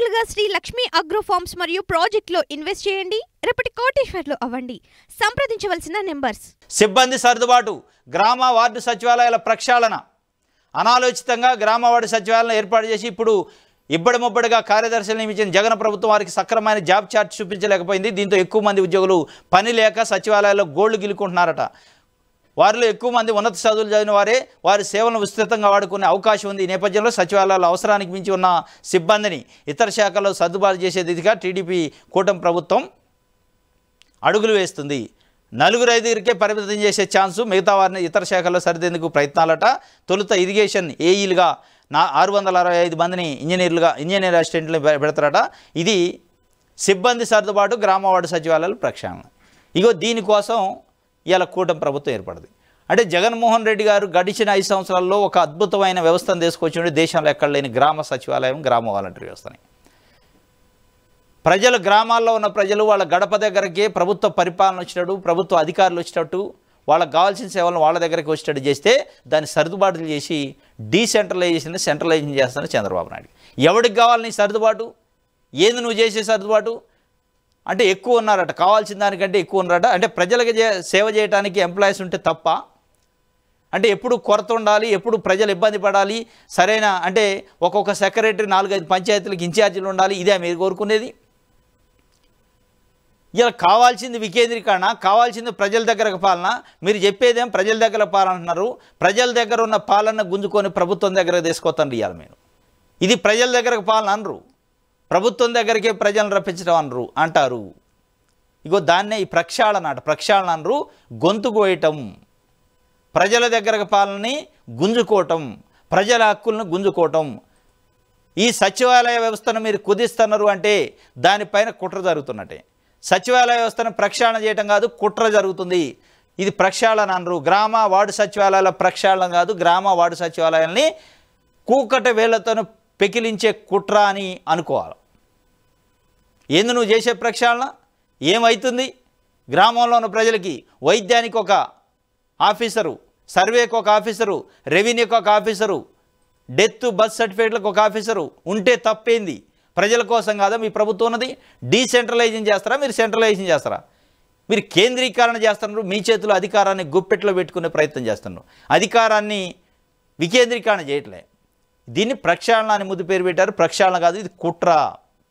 నేరుగా Shri Lakshmi agro forms మరియు ప్రాజెక్టులో ఇన్వెస్ట్ చేయండి. రేపటి కోటీశ్వర్లు అవ్వండి. సంప్రదించవలసిన నెంబర్స్. సిబ్బంది సర్దుబాటు, గ్రామ వార్డు సచివాలయాల ప్రక్షాళన. అనాలోచితంగా గ్రామ వార్డు సచివాలయాలను ఏర్పాటు చేసి ఇప్పుడు ఇబ్బడి ముబ్బడిగా కార్యదర్శులు నియమించిన జగన్ ప్రభుత్వం వారికి సక్రమైన జాబ్ చార్ట్ చూపించలేకపోయింది. దీంతో ఎక్కువ మంది ఉద్యోగులు పని లేక సచివాలయాల్లో గోళ్లు గిలుకుంటున్నారట. వారిలో ఎక్కువ మంది ఉన్నత చదువులు చదివిన వారే వారి సేవలను విస్తృతంగా వాడుకునే అవకాశం ఉంది. ఈ నేపథ్యంలో సచివాలయాల అవసరానికి మించి ఉన్న సిబ్బందిని ఇతర శాఖల్లో సర్దుబాటు చేసే దిశగా టీడీపీ కూటమి ప్రభుత్వం అడుగులు వేస్తుంది. 4-5కే పరిమితం చేసే ఛాన్సు, మిగతా వారిని ఇతర శాఖల్లో సరిదేందుకు ప్రయత్నాలట. తొలుత ఇరిగేషన్ ఏఈలుగా 665 మందిని ఇంజనీర్ అసిస్టెంట్లు పెడతారట. ఇది సిబ్బంది సర్దుబాటు, గ్రామ వార్డు సచివాలయాల ప్రక్షాళన. ఇగో దీనికోసం ఇలా కూటమి ప్రభుత్వం ఏర్పడింది. అంటే జగన్మోహన్ రెడ్డి గారు గడిచిన 5 సంవత్సరాల్లో ఒక అద్భుతమైన వ్యవస్థను తీసుకొచ్చి దేశంలో ఎక్కడ లేని గ్రామ సచివాలయం, గ్రామ వాలంటీర్ వ్యవస్థని ప్రజలు, గ్రామాల్లో ఉన్న ప్రజలు వాళ్ళ గడప దగ్గరికి ప్రభుత్వ పరిపాలన వచ్చినట్టు, ప్రభుత్వ అధికారులు వచ్చినట్టు, వాళ్ళకి కావాల్సిన సేవలను వాళ్ళ దగ్గరికి వచ్చేటట్టు చేస్తే దాన్ని సర్దుబాటులు చేసి డీసెంట్రలైజేషన్, సెంట్రలైజేషన్ చేస్తాను చంద్రబాబు నాయుడు. ఎవరికి కావాలి నీ సర్దుబాటు? ఏంది నువ్వు చేసే సర్దుబాటు? అంటే ఎక్కువ ఉన్నారట, కావాల్సిన దానికంటే ఎక్కువ ఉన్నారట. అంటే ప్రజలకు సేవ చేయడానికి ఎంప్లాయీస్ ఉంటే తప్ప? అంటే ఎప్పుడు కొరత ఉండాలి, ఎప్పుడు ప్రజలు ఇబ్బంది పడాలి, సరైన అంటే ఒక్కొక్క సెక్రటరీ 4-5 పంచాయతీలకు ఇన్ఛార్జీలు ఉండాలి, ఇదే మీరు కోరుకునేది? ఇలా కావాల్సింది వికేంద్రీకరణ, కావాల్సింది ప్రజల దగ్గర పాలన. మీరు చెప్పేదేం ప్రజల దగ్గర పాలన అంటున్నారు. ప్రజల దగ్గర ఉన్న పాలన గుంజుకొని ప్రభుత్వం దగ్గర తీసుకొస్తాను ఇవ్వాలి. మీరు ఇది ప్రజల దగ్గరకు పాలన అనరు, ప్రభుత్వం దగ్గరికే ప్రజలను రప్పించడం అంటారు. ఇగో దాన్నే ఈ ప్రక్షాళన అనరు. గొంతు కోయటం, ప్రజల దగ్గరకు పాలనని గుంజుకోవటం, ప్రజల హక్కులను గుంజుకోవటం. ఈ సచివాలయ వ్యవస్థను మీరు కుదిస్తున్నారు అంటే దానిపైన కుట్ర జరుగుతున్నట్టే. సచివాలయ వ్యవస్థను ప్రక్షాళన చేయటం కాదు, కుట్ర జరుగుతుంది. ఇది ప్రక్షాళన అనరు. గ్రామ వార్డు సచివాలయాల ప్రక్షాళన కాదు, గ్రామ వార్డు సచివాలయాల్ని కూకట వేళ్లతో పెకిలించే కుట్ర అని అనుకోవాలి. ఏంది నువ్వు చేసే ప్రక్షాళన? ఏమవుతుంది? గ్రామంలో ఉన్న ప్రజలకి వైద్యానికి ఒక ఆఫీసరు, సర్వేకి ఒక ఆఫీసరు, రెవెన్యూకి ఒక ఆఫీసరు, డెత్ బర్త్ సర్టిఫికేట్లకు ఒక ఆఫీసరు ఉంటే తప్పేంది? ప్రజల కోసం కాదా మీ ప్రభుత్వం ఉన్నది? డీసెంట్రలైజేషన్ చేస్తారా, మీరు సెంట్రలైజేషన్ చేస్తారా? మీరు కేంద్రీకరణ చేస్తున్నారు. మీ చేతిలో అధికారాన్ని గుప్పెట్లో పెట్టుకునే ప్రయత్నం చేస్తున్నారు. అధికారాన్ని వికేంద్రీకరణ చేయట్లే. దీన్ని ప్రక్షాళన అని ముద్దు పేరు పెట్టారు. ప్రక్షాళన కాదు, ఇది కుట్ర.